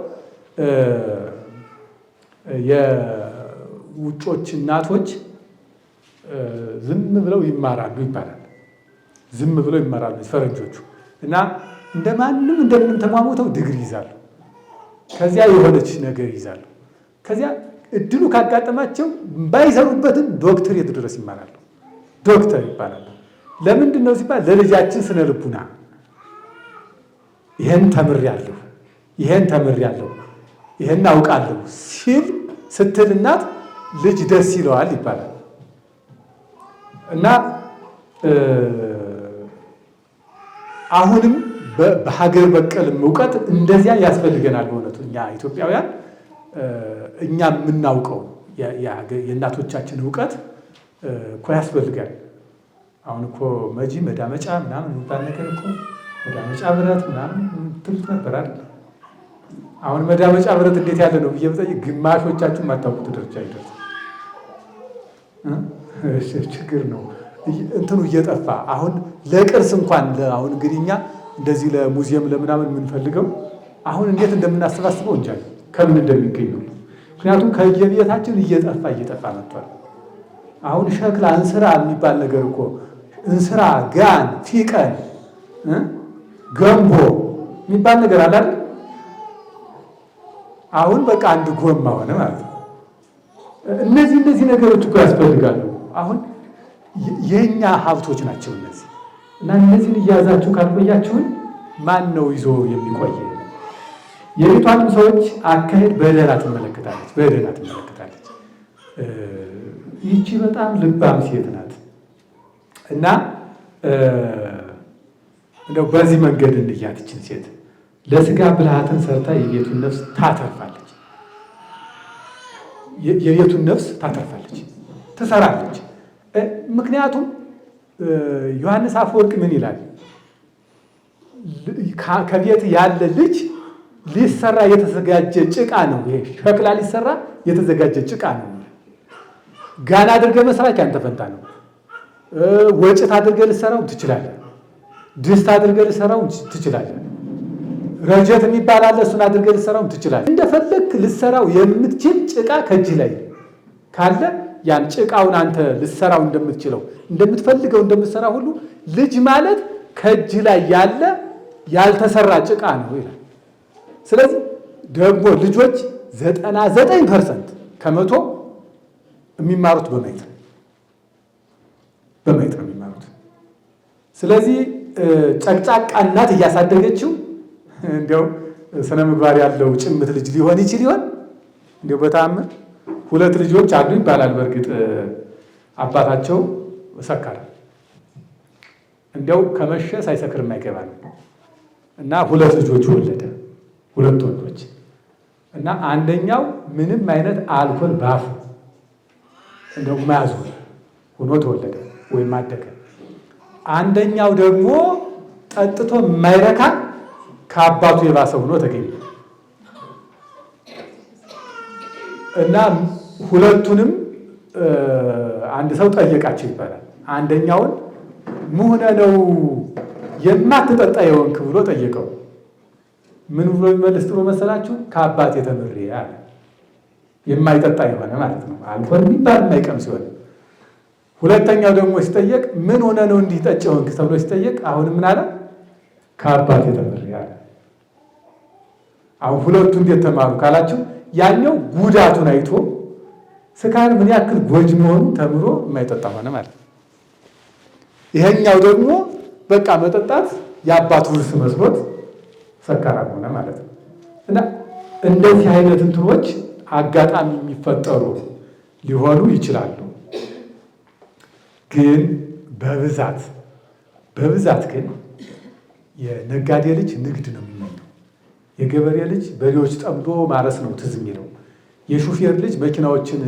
የውጮች እናቶች ዝም ብለው ይማራሉ ይባላል። ዝም ብለው ይማራሉ ፈረንጆቹ። እና እንደማንም ተሟሙተው ዲግሪ ይዛሉ። ከዚያ የሆነች ነገር ይዛሉ። ከዚያ እድሉ ካጋጠማቸው ባይሰሩበትን ዶክትሬት ድረስ ይማራሉ። ዶክተር ይባላል። ለምንድን ነው ሲባል ለልጃችን ስነ ልቡና ይሄን ተምሬያለሁ፣ ይሄን አውቃለሁ ስትል እናት ልጅ ደስ ይለዋል ይባላል። እና አሁንም በሀገር በቀልም እውቀት እንደዚያ ያስፈልገናል። በእውነቱ እኛ ኢትዮጵያውያን እኛ የምናውቀው የእናቶቻችን እውቀት እኮ ያስፈልጋል። አሁን እኮ መዳመጫ ምናምን የሚባል ነገር እኮ መዳመጫ ብረት ምናምን ትሉት ነበር አይደል? አሁን መዳመጫ ብረት እንዴት ያለ ነው ብዬ ብጠይቅ ግማሾቻችሁ የማታውቁት ደረጃ ይደርሳል። ችግር ነው እንትኑ እየጠፋ አሁን ለቅርስ እንኳን አሁን እንግዲህ እኛ እንደዚህ ለሙዚየም ለምናምን የምንፈልገው አሁን እንዴት እንደምናሰባስበው እንጃ ከምን እንደሚገኝ ነው። ምክንያቱም ከየቤታችን እየጠፋ መጥቷል። አሁን ሸክላ እንስራ የሚባል ነገር እኮ እንስራ፣ ጋን፣ ፊቀን፣ ገንቦ የሚባል ነገር አለ አይደል? አሁን በቃ አንድ ጎማ ሆነ ማለት ነው። እነዚህ ነገሮች እኮ ያስፈልጋሉ። አሁን የኛ ሀብቶች ናቸው እነዚህ እና እነዚህን እያያዛችሁ ካልቆያችሁን ማን ነው ይዞ የሚቆይ? የቤቷንም ሰዎች አካሄድ በደህና ትመለከታለች። ይቺ በጣም ልባም ሴት ናት እና እንደው በዚህ መንገድ እንያት ይችን ሴት ለስጋ ብልሃትን ሰርታ የቤቱን ነፍስ ታተርፋለች። የቤቱን ነፍስ ታተርፋለች፣ ትሰራለች። ምክንያቱም ዮሐንስ አፈወርቅ ምን ይላል? ከቤት ያለ ልጅ ሊሰራ የተዘጋጀ ጭቃ ነው። ይሄ ሸክላ ሊሰራ የተዘጋጀ ጭቃ ነው። ጋና አድርገህ መስራት ያንተ ፈንታ ነው። ወጭት አድርገህ ልሰራው ትችላለህ። ድስት አድርገህ ልሰራው ትችላለህ። ረጀት የሚባል አለ፣ እሱን አድርገህ ልሰራው ትችላለህ። እንደፈለክ ልሰራው የምትችል ጭቃ ከእጅህ ላይ ካለ ያን ጭቃውን አንተ ልሰራው እንደምትችለው እንደምትፈልገው እንደምትሰራ ሁሉ ልጅ ማለት ከእጅህ ላይ ያለ ያልተሰራ ጭቃ ነው ይላል። ስለዚህ ደግሞ ልጆች 99% ከመቶ የሚማሩት በማየት ነው የሚማሩት። ስለዚህ ጨቅጫቃ እናት እያሳደገችው እንዲያው ስነ ምግባር ያለው ጭምት ልጅ ሊሆን ይችል ይሆን? እንዲያው በተአምር 2 ልጆች አሉ ይባላል። በእርግጥ አባታቸው ሰካራ፣ እንዲያው ከመሸ ሳይሰክር የማይገባ ነው እና 2 ልጆች ወለደ፣ 2 ወንዶች እና አንደኛው ምንም አይነት አልኮል ባፉ እንደው ማያዙ ሆኖ ተወለደ ወይም አደገ። አንደኛው ደግሞ ጠጥቶ የማይረካ ከአባቱ የባሰ ሆኖ ተገኘ እና ሁለቱንም አንድ ሰው ጠየቃቸው ይባላል። አንደኛውን ምን ሆነ ነው የማትጠጣ የሆንክ ብሎ ጠየቀው። ምን ብሎ ይመልስ ጥሩ መሰላችሁ? ከአባቴ ተምሬ አለ። የማይጠጣ የሆነ ማለት ነው፣ አልኮል የሚባል የማይቀም ሲሆን። ሁለተኛው ደግሞ ሲጠየቅ ምን ሆነ ነው እንዲህ ጠጭ ሆንክ ተብሎ ሲጠየቅ አሁንም ምን አለ? ከአባቴ ተምሬ አለ። አሁን ሁለቱ እንዴት ተማሩ ካላችሁ ያኛው ጉዳቱን አይቶ ስካር ምን ያክል ጎጂ መሆኑን ተምሮ የማይጠጣ ሆነ ማለት ነው። ይሄኛው ደግሞ በቃ መጠጣት የአባቱ ውርስ መስሎት ሰካራም ሆነ ማለት ነው። እና እንደዚህ አይነት እንትኖች አጋጣሚ የሚፈጠሩ ሊሆኑ ይችላሉ። ግን በብዛት ግን የነጋዴ ልጅ ንግድ ነው የሚመኘው። የገበሬ ልጅ በሬዎች ጠምዶ ማረስ ነው ትዝ የሚለው። የሹፌር ልጅ መኪናዎችን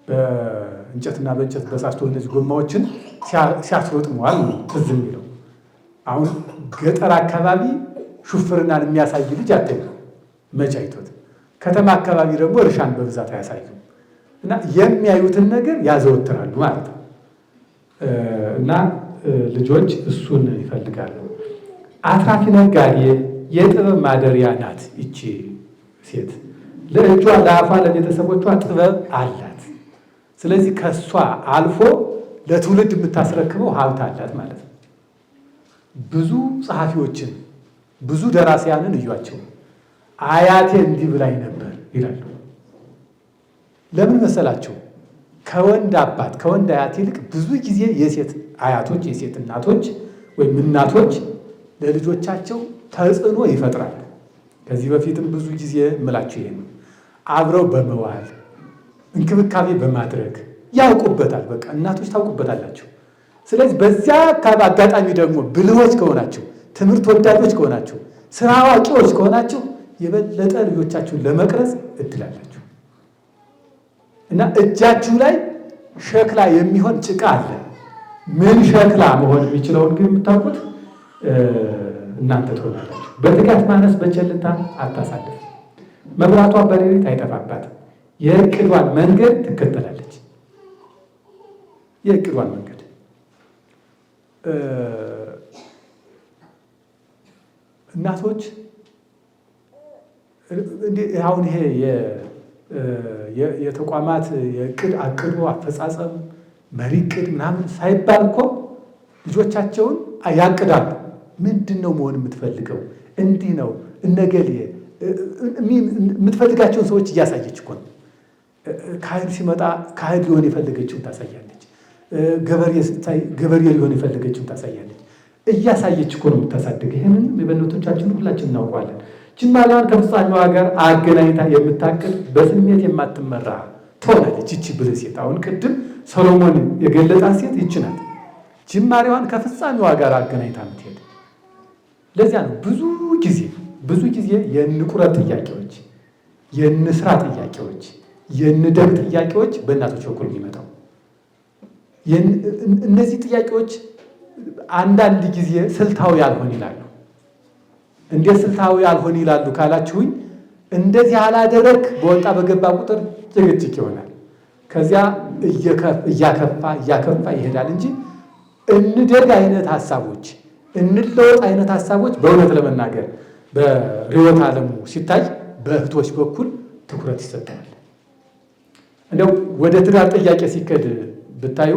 በእንጨትና በእንጨት በሳስቶ እነዚህ ጎማዎችን ሲያስሮጥ መዋል ነው ትዝ የሚለው። አሁን ገጠር አካባቢ ሹፍርናን የሚያሳይ ልጅ አታይም፣ መቼ አይቶት። ከተማ አካባቢ ደግሞ እርሻን በብዛት አያሳዩም እና የሚያዩትን ነገር ያዘወትራሉ ማለት ነው። እና ልጆች እሱን ይፈልጋሉ። አትራፊ ነጋዴ የጥበብ ማደሪያ ናት ይቺ ሴት። ለእጇ ለአፏ ለቤተሰቦቿ ጥበብ አላት። ስለዚህ ከሷ አልፎ ለትውልድ የምታስረክበው ሀብት አላት ማለት ነው። ብዙ ጸሐፊዎችን ብዙ ደራሲያንን እዩዋቸው። አያቴ እንዲህ ብላኝ ነበር ይላሉ። ለምን መሰላቸው? ከወንድ አባት ከወንድ አያት ይልቅ ብዙ ጊዜ የሴት አያቶች የሴት እናቶች ወይም እናቶች ለልጆቻቸው ተጽዕኖ ይፈጥራሉ። ከዚህ በፊትም ብዙ ጊዜ እምላችሁ ይሄ ነው። አብረው በመዋል እንክብካቤ በማድረግ ያውቁበታል። በቃ እናቶች ታውቁበታላችሁ። ስለዚህ በዚያ አጋጣሚ ደግሞ ብልሆች ከሆናችሁ፣ ትምህርት ወዳጆች ከሆናችሁ፣ ስራ አዋቂዎች ከሆናችሁ የበለጠ ልጆቻችሁን ለመቅረጽ እድላላችሁ እና እጃችሁ ላይ ሸክላ የሚሆን ጭቃ አለ። ምን ሸክላ መሆን የሚችለውን ግን የምታውቁት እናንተ ትሆናላችሁ። በትጋት ማነስ በቸልታ አታሳልፍ። መብራቷ በሌሊት አይጠፋባትም። የእቅዷን መንገድ ትከተላለች። የእቅዷን መንገድ እናቶች አሁን ይሄ የተቋማት የእቅድ አቅዶ አፈጻጸም መሪ እቅድ ምናምን ሳይባል እኮ ልጆቻቸውን ያቅዳሉ። ምንድን ነው መሆን የምትፈልገው? እንዲህ ነው እነገሌ የምትፈልጋቸውን ሰዎች እያሳየች እኮ ነው። ካህን ሲመጣ ካህን ሊሆን የፈለገችውን ታሳያለች። ገበሬ ሊሆን የፈለገችውን ታሳያለች። እያሳየች እኮ ነው የምታሳድግ። ይህንን የበነቶቻችን ሁላችን እናውቀዋለን። ጅማላዋን ከፍጻሜዋ ጋር አገናኝታ የምታቅድ በስሜት የማትመራ ትሆናለች። ይቺ ብልህ ሴት አሁን ቅድም ሰሎሞን የገለጣት ሴት ይቺ ናት። ጅማሬዋን ከፍጻሜዋ ጋር አገናኝታ የምትሄድ። ለዚያ ነው ብዙ ጊዜ የንቁረት ጥያቄዎች፣ የንስራ ጥያቄዎች፣ የንደግ ጥያቄዎች በእናቶች በኩል የሚመጣው። እነዚህ ጥያቄዎች አንዳንድ ጊዜ ስልታዊ ያልሆን ይላሉ። እንዴት ስልታዊ ያልሆን ይላሉ ካላችሁኝ፣ እንደዚህ አላደረግ በወጣ በገባ ቁጥር ጭቅጭቅ ይሆናል። ከዚያ እያከፋ ይሄዳል እንጂ እንደግ አይነት ሀሳቦች፣ እንለወጥ አይነት ሀሳቦች በእውነት ለመናገር በርዕዮተ ዓለሙ ሲታይ በእህቶች በኩል ትኩረት ይሰጣል። እንደው ወደ ትዳር ጥያቄ ሲከድ ብታዩ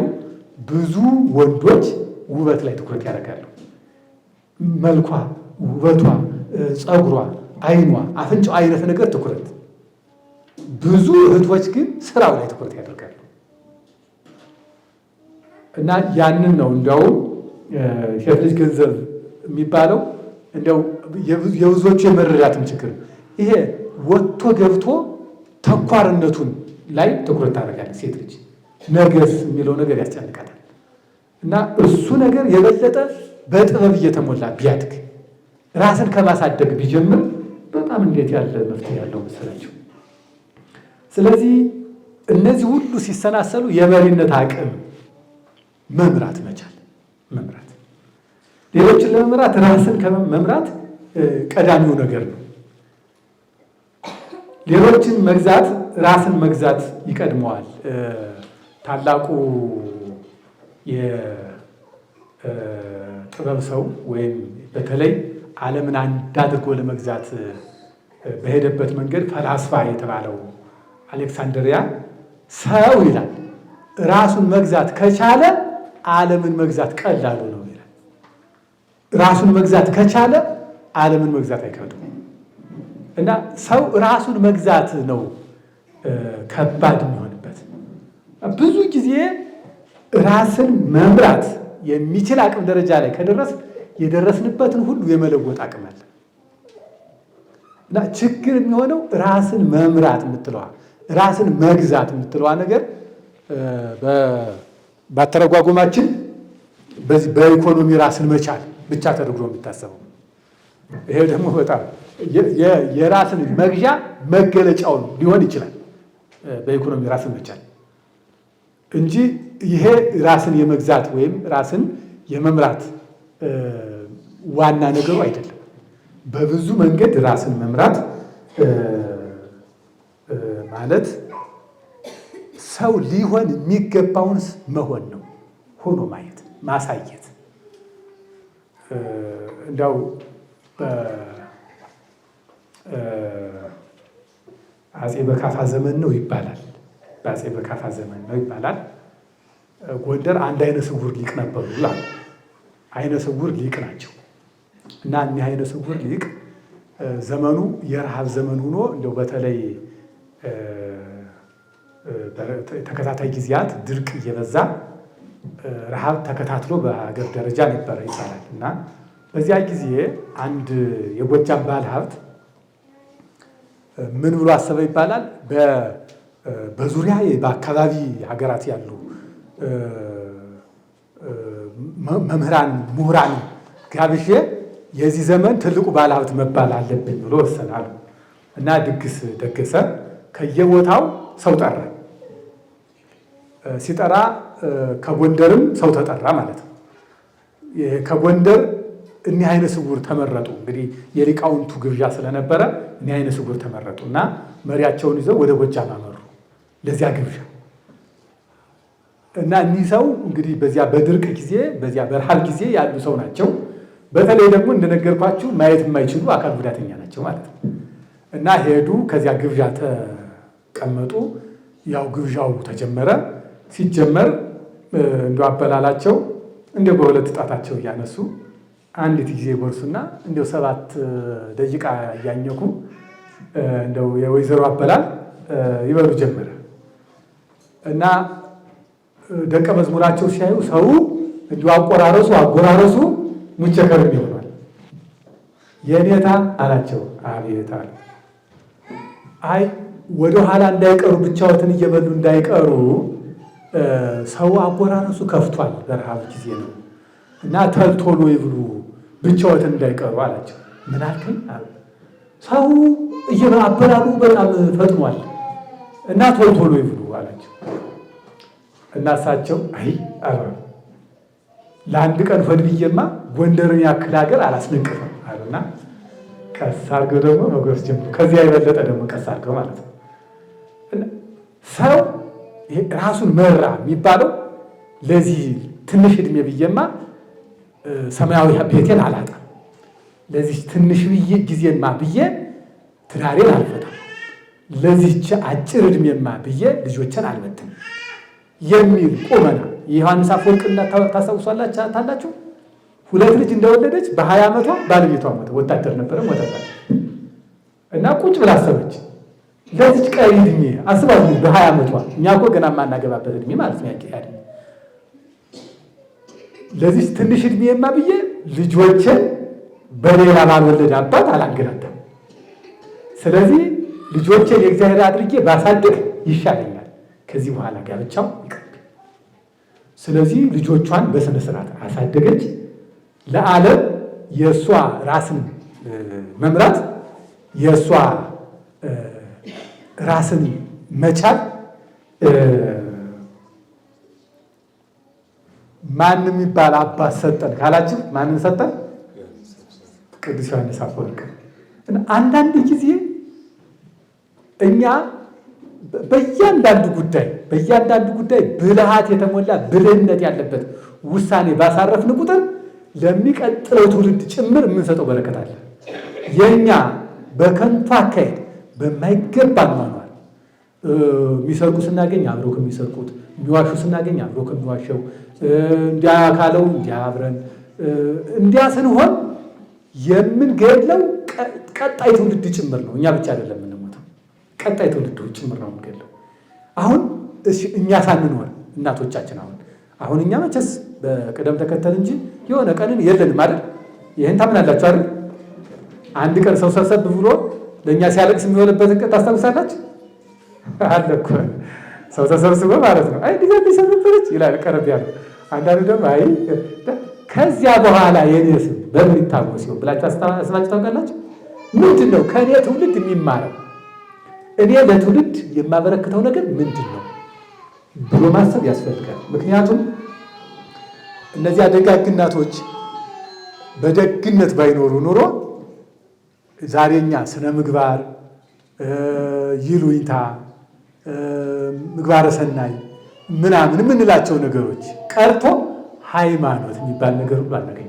ብዙ ወንዶች ውበት ላይ ትኩረት ያደርጋሉ። መልኳ፣ ውበቷ፣ ፀጉሯ፣ ዓይኗ፣ አፍንጫው አይነት ነገር ትኩረት። ብዙ እህቶች ግን ስራው ላይ ትኩረት ያደርጋሉ። እና ያንን ነው እንዲያውም ሴት ልጅ ገንዘብ የሚባለው እንዲያው የብዙዎቹ የመረዳትም ችግር ይሄ ወጥቶ ገብቶ ተኳርነቱን ላይ ትኩረት ታደርጋለች ሴት ልጅ። ነገስ የሚለው ነገር ያስጨንቃታል። እና እሱ ነገር የበለጠ በጥበብ እየተሞላ ቢያድግ ራስን ከማሳደግ ቢጀምር በጣም እንዴት ያለ መፍትሄ ያለው መሰላችሁ። ስለዚህ እነዚህ ሁሉ ሲሰናሰሉ የመሪነት አቅም መምራት መቻል፣ ሌሎችን ለመምራት ራስን ከመምራት ቀዳሚው ነገር ነው። ሌሎችን መግዛት ራስን መግዛት ይቀድመዋል። ታላቁ የጥበብ ሰው ወይም በተለይ ዓለምን አንድ አድርጎ ለመግዛት በሄደበት መንገድ ፈላስፋ የተባለው አሌክሳንድሪያ ሰው ይላል ራሱን መግዛት ከቻለ ዓለምን መግዛት ቀላሉ ነው ይላል። ራሱን መግዛት ከቻለ ዓለምን መግዛት አይከብድም። እና ሰው ራሱን መግዛት ነው ከባድ የሚሆንበት። ብዙ ጊዜ ራስን መምራት የሚችል አቅም ደረጃ ላይ ከደረስ የደረስንበትን ሁሉ የመለወጥ አቅም አለ። እና ችግር የሚሆነው ራስን መምራት የምትለዋ ራስን መግዛት የምትለዋ ነገር በአተረጓጎማችን በዚህ በኢኮኖሚ ራስን መቻል ብቻ ተደርጎ የሚታሰበው ይሄ ደግሞ በጣም የራስን መግዣ መገለጫው ሊሆን ይችላል በኢኮኖሚ ራስን መቻል እንጂ ይሄ ራስን የመግዛት ወይም ራስን የመምራት ዋና ነገሩ አይደለም። በብዙ መንገድ ራስን መምራት ማለት ሰው ሊሆን የሚገባውን መሆን ነው። ሆኖ ማየት፣ ማሳየት። እንዳው አፄ በካፋ ዘመን ነው ይባላል። በአፄ በካፋ ዘመን ነው ይባላል። ጎንደር አንድ አይነ ስውር ሊቅ ነበሩ ይላል። አይነ ስውር ሊቅ ናቸው እና እኒህ አይነ ስውር ሊቅ ዘመኑ የረሃብ ዘመን ሆኖ እንደው በተለይ ተከታታይ ጊዜያት ድርቅ እየበዛ ረሃብ ተከታትሎ በሀገር ደረጃ ነበረ ይባላል እና በዚያ ጊዜ አንድ የጎጃም ባለ ሀብት ምን ብሎ አሰበ ይባላል። በዙሪያ በአካባቢ ሀገራት ያሉ መምህራን ምሁራን ጋብዤ የዚህ ዘመን ትልቁ ባለሀብት መባል አለብኝ ብሎ ወሰናል እና ድግስ ደገሰ። ከየቦታው ሰው ጠራ። ሲጠራ ከጎንደርም ሰው ተጠራ ማለት ነው። ከጎንደር እኒህ አይነ ስውር ተመረጡ። እንግዲህ የሊቃውንቱ ግብዣ ስለነበረ እኒህ አይነ ስውር ተመረጡ እና መሪያቸውን ይዘው ወደ ጎጃም አመሩ ለዚያ ግብዣ እና እኒህ ሰው እንግዲህ በዚያ በድርቅ ጊዜ በዚያ በረሃብ ጊዜ ያሉ ሰው ናቸው። በተለይ ደግሞ እንደነገርኳችሁ ማየት የማይችሉ አካል ጉዳተኛ ናቸው ማለት ነው እና ሄዱ። ከዚያ ግብዣ ተቀመጡ። ያው ግብዣው ተጀመረ። ሲጀመር እንደው አበላላቸው እንደው በሁለት ጣታቸው እያነሱ አንዲት ጊዜ ጎርሱና እንደው 7 ደቂቃ እያኘኩ እንደው የወይዘሮ አበላል ይበሉ ጀመረ እና ደቀ መዝሙራቸው ሲያዩ ሰው እንደው አጎራረሱ ሙቸ ከርም ይሆናል። የኔታ አላቸው። አቤት አለ። አይ ወደ ኋላ እንዳይቀሩ ብቻዎትን እየበሉ እንዳይቀሩ ሰው አጎራረሱ ከፍቷል፣ በረሃብ ጊዜ ነው እና ተልቶሎ ይብሉ ብቻዎትን እንዳይቀሩ አላቸው። ምን አልከኝ? ሰው አበላሉ በጣም ፈጥኗል እና ቶሎ ይብሉ አላቸው። እና እሳቸው አይ ለአንድ ቀን ሆድ ብዬማ ጎንደርን ያክል ሀገር አላስነቅፍም አሉና ቀስ አድርገው ደግሞ መጎረስ ጀምሩ። ከዚያ የበለጠ ደግሞ ቀስ አድርገው ማለት ነው። ሰው ራሱን መራ የሚባለው ለዚህ ትንሽ እድሜ ብዬማ ሰማያዊ ቤቴን አላጣም፣ ለዚህ ትንሽ ጊዜማ ብዬ ትዳሬን አልፈታም፣ ለዚህች አጭር እድሜማ ብዬ ልጆችን አልበትም የሚል ቁመና የዮሐንስ አፈወርቅና ታስታውሳላችሁ? 2 ልጅ እንደወለደች በ20 ዓመቷ ባለቤቷ ሞተ። ወታደር ነበረ፣ ሞተባት እና ቁጭ ብላ አሰበች። ለዚች ቀሪ እድሜ አስባት በ20 ዓመቷ እኛ እኮ ገና የማናገባበት እድሜ ማለት ነው ያቂያድ ለዚች ትንሽ እድሜማ ብዬ ልጆችን በሌላ ባልወለደ አባት አላንገላታም። ስለዚህ ልጆችን የእግዚአብሔር አድርጌ ባሳድግ ይሻለኛል፣ ከዚህ በኋላ ጋብቻው ይቀርብ። ስለዚህ ልጆቿን በስነ ስርዓት አሳደገች። ለዓለም የእሷ ራስን መምራት የእሷ ራስን መቻል ማን የሚባል አባት ሰጠን ካላችሁ ማንን ሰጠን? ቅዱስ ዮሐንስ አፈወርቅ። አንዳንድ ጊዜ እኛ በእያንዳንዱ ጉዳይ ብልሃት የተሞላ ብልህነት ያለበት ውሳኔ ባሳረፍን ቁጥር ለሚቀጥለው ትውልድ ጭምር የምንሰጠው በረከት አለ። የኛ በከንቱ አካሄድ በማይገባ ማኗል የሚሰርቁ ስናገኝ አብረው ከሚሰርቁት፣ የሚዋሹ ስናገኝ አብረው ከሚዋሸው፣ እንዲያ ካለው እንዲያ አብረን እንዲያ ስንሆን የምንገድለው ቀጣይ ትውልድ ጭምር ነው። እኛ ብቻ አይደለም የምንሞተው፣ ቀጣይ ትውልድ ጭምር ነው የምንገድለው። አሁን እኛ ሳንኖር እናቶቻችን አሁን እኛ መቼስ በቅደም ተከተል እንጂ የሆነ ቀንን የለንም አይደል? ይህን ታምናላችሁ አይደል? አንድ ቀን ሰው ሰብሰብ ብሎ ለእኛ ሲያለቅስ የሚሆንበትን ቀን ታስታውሳላችሁ? አለ እኮ ሰው ተሰብስቦ ማለት ነው። አይ ዲዛይን ሊሰብብረች ይላል ቀረብ ያለው። አንዳንዱ ደግሞ አይ ከዚያ በኋላ የኔ ስም በምን ይታወስ ይሆን ብላችሁ አስባችሁ ታውቃላችሁ? ምንድን ነው ከእኔ ትውልድ የሚማረው? እኔ ለትውልድ የማበረክተው ነገር ምንድን ነው ብሎ ማሰብ ያስፈልጋል። ምክንያቱም እነዚያ ደጋግ እናቶች በደግነት ባይኖሩ ኑሮ ዛሬኛ ስነ ምግባር፣ ይሉኝታ፣ ምግባረ ሰናይ ምናምን የምንላቸው ነገሮች ቀርቶ ሃይማኖት የሚባል ነገር ሁሉ አናገኝም።